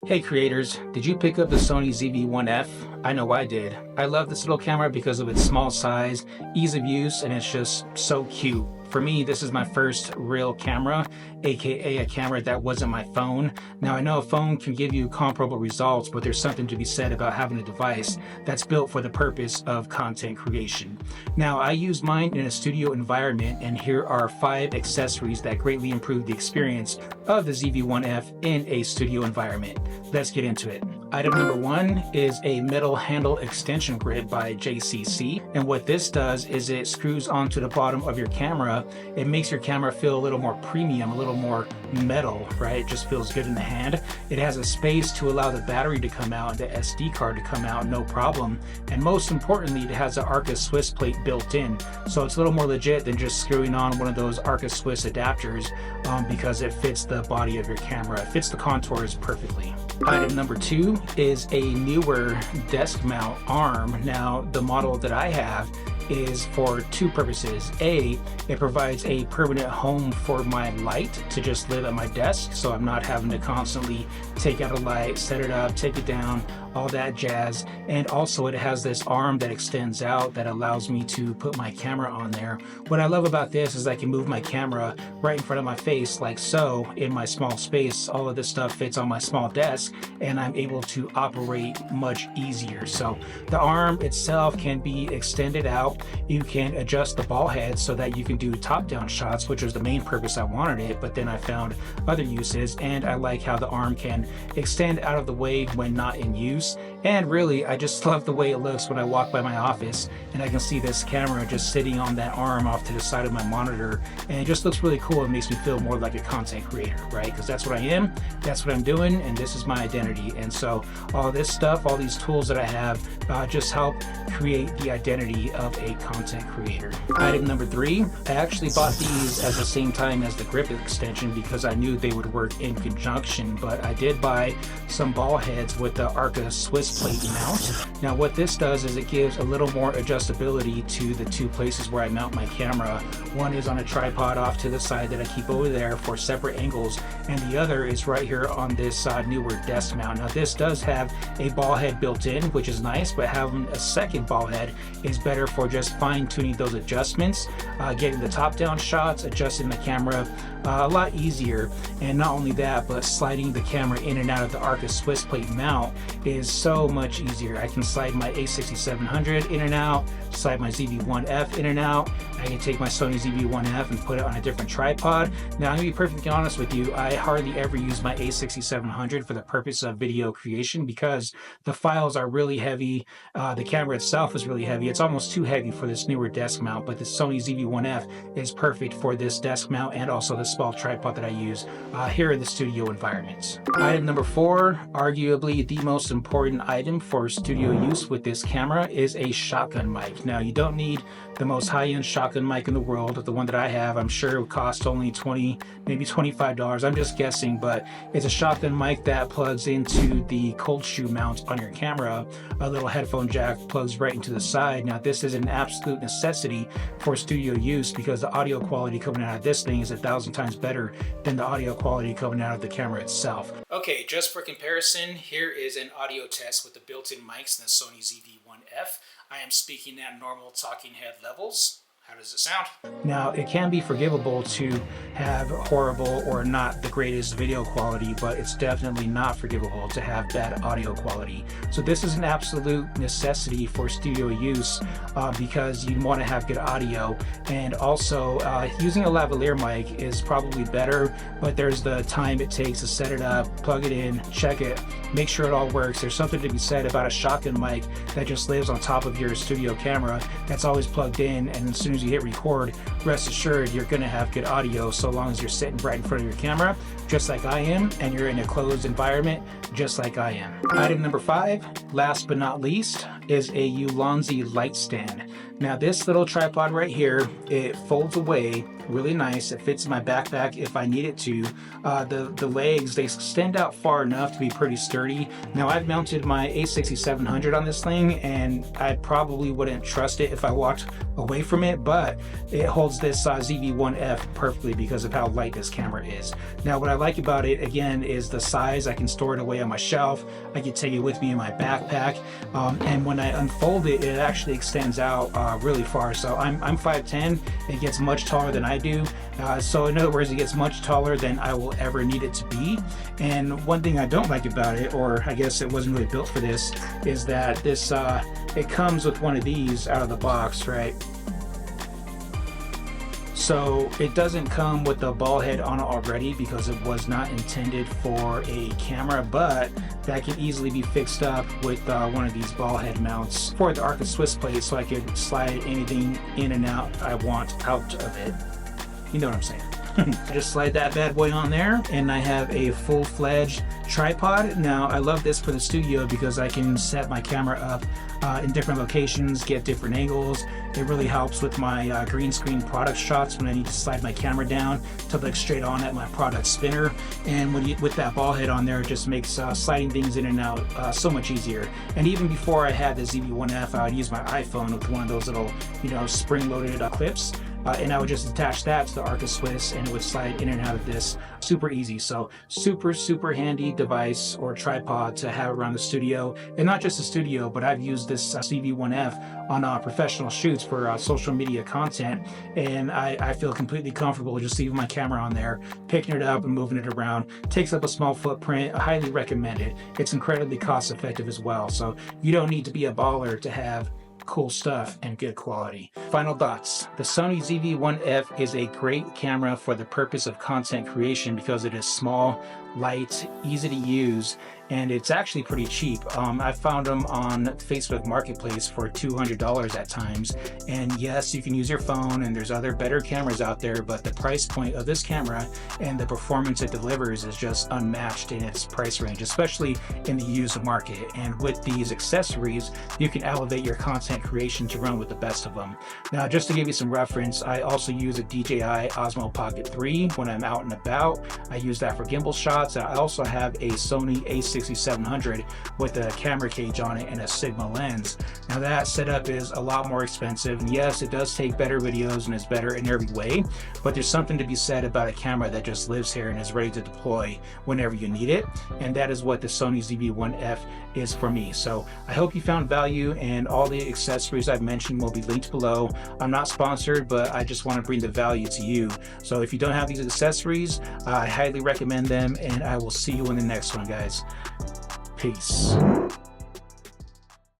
Hey creators, did you pick up the Sony ZV1F? I know I did. I love this little camera because of its small size, ease of use, and it's just so cute. For me, this is my first real camera, aka a camera that wasn't my phone. Now I know a phone can give you comparable results, but there's something to be said about having a device that's built for the purpose of content creation. Now I use mine in a studio environment, and here are 5 accessories that greatly improve the experience of the ZV1F in a studio environment. Let's get into it. Item number 1 is a metal handle extension grip by JCC, and what this does is it screws onto the bottom of your camera. It makes your camera feel a little more premium, a little more metal, right? It just feels good in the hand. It has a space to allow the battery to come out and the SD card to come out, no problem. And most importantly, it has an Arca Swiss plate built in, so it's a little more legit than just screwing on one of those Arca Swiss adapters because it fits the body of your camera. It fits the contours perfectly. Item number 2 is a newer desk mount arm. Now the model that I have is for 2 purposes. A, it provides a permanent home for my light to just live at my desk, so I'm not having to constantly take out a light, set it up, take it down, all that jazz. And also it has this arm that extends out that allows me to put my camera on there. What I love about this is I can move my camera right in front of my face like so in my small space. All of this stuff fits on my small desk and I'm able to operate much easier. So the arm itself can be extended out. You can adjust the ball head so that you can do top-down shots, which was the main purpose I wanted it, but then I found other uses, and I like how the arm can extend out of the way when not in use. And really, I just love the way it looks when I walk by my office and I can see this camera just sitting on that arm off to the side of my monitor, and it just looks really cool. It makes me feel more like a content creator, right? Because that's what I am, that's what I'm doing, and this is my identity. And so all this stuff, all these tools that I have just help create the identity of a content creator. Item number 3, I actually bought these at the same time as the grip extension because I knew they would work in conjunction, but I did buy some ball heads with the Arca Swiss plate mount. Now what this does is it gives a little more adjustability to the 2 places where I mount my camera. One is on a tripod off to the side that I keep over there for separate angles, and the other is right here on this newer desk mount. Now this does have a ball head built in, which is nice, but having a second ball head is better for just fine-tuning those adjustments, getting the top-down shots, adjusting the camera a lot easier. And not only that, but sliding the camera in and out of the Arca Swiss plate mount is so much easier. I can slide my a6700 in and out, slide my ZV1F in and out. I can take my Sony ZV1F and put it on a different tripod. Now, I'm gonna be perfectly honest with you, I hardly ever use my a6700 for the purpose of video creation because the files are really heavy. The camera itself is really heavy. It's almost too heavy for this newer desk mount, but the Sony ZV1F is perfect for this desk mount and also the small tripod that I use here in the studio environments. Item number 4, arguably the most important item for studio use with this camera, is a shotgun mic. Now, you don't need the most high-end shotgun mic in the world. The one that I have, I'm sure it would cost only $20, maybe $25. I'm just guessing, but it's a shotgun mic that plugs into the cold shoe mount on your camera. A little headphone jack plugs right into the side. Now, this is an absolute necessity for studio use because the audio quality coming out of this thing is 1,000 times better than the audio quality coming out of the camera itself. Okay, just for comparison, here is an audio test with the built-in mics in the Sony ZV1F. I am speaking at normal talking head levels. How does it sound? Now, it can be forgivable to have horrible or not the greatest video quality, but it's definitely not forgivable to have bad audio quality. So this is an absolute necessity for studio use because you want to have good audio. And also, using a lavalier mic is probably better, but there's the time it takes to set it up, plug it in, check it, make sure it all works. There's something to be said about a shotgun mic that just lives on top of your studio camera that's always plugged in, and as soon as you hit record, rest assured you're going to have good audio so long as you're sitting right in front of your camera, just like I am, and you're in a closed environment, just like I am. Item number 5, last but not least, is a Ulanzi light stand. Now this little tripod right here, it folds away really nice. It fits in my backpack if I need it to. The legs, they extend out far enough to be pretty sturdy. Now I've mounted my A6700 on this thing, and I probably wouldn't trust it if I walked away from it, but it holds this ZV1F perfectly because of how light this camera is. Now what I like about it, again, is the size. I can store it away on my shelf. I can take it with me in my backpack, and when I unfold it, it actually extends out really far. So I'm 5'10", it gets much taller than I do. So in other words, it gets much taller than I will ever need it to be. And one thing I don't like about it, or I guess it wasn't really built for this, is that this it comes with one of these out of the box, right? So it doesn't come with the ball head on it already because it was not intended for a camera, but that can easily be fixed up with one of these ball head mounts for the Arca Swiss plate, so I could slide anything in and out I want out of it. You know what I'm saying. I just slide that bad boy on there, and I have a full-fledged tripod. Now I love this for the studio because I can set my camera up in different locations, get different angles. It really helps with my green screen product shots when I need to slide my camera down to look straight on at my product spinner. And with that ball head on there, it just makes sliding things in and out so much easier. And even before I had the ZV1F, I would use my iPhone with one of those little, spring-loaded clips. And I would just attach that to the Arca Swiss, and it would slide in and out of this super easy. So super handy device or tripod to have around the studio. And not just the studio, but I've used this ZV1F on professional shoots for social media content, and I feel completely comfortable just leaving my camera on there, picking it up and moving it around. Takes up a small footprint. I highly recommend it. It's incredibly cost effective as well, so you don't need to be a baller to have cool stuff and good quality. Final thoughts. The Sony ZV1F is a great camera for the purpose of content creation because it is small, light, easy to use, and it's actually pretty cheap. I found them on Facebook Marketplace for $200 at times. And yes, you can use your phone, and there's other better cameras out there, but the price point of this camera and the performance it delivers is just unmatched in its price range, especially in the used market. And with these accessories, you can elevate your content creation to run with the best of them. Now, just to give you some reference, I also use a DJI Osmo Pocket 3 when I'm out and about. I use that for gimbal shots. I also have a Sony A6700 with a camera cage on it and a Sigma lens. Now that setup is a lot more expensive, and yes, it does take better videos and is better in every way, but there's something to be said about a camera that just lives here and is ready to deploy whenever you need it, and that is what the Sony ZV1F is for me. So I hope you found value, and all the accessories I've mentioned will be linked below. I'm not sponsored, but I just want to bring the value to you. So if you don't have these accessories, I highly recommend them, and I will see you in the next one, guys. Peace.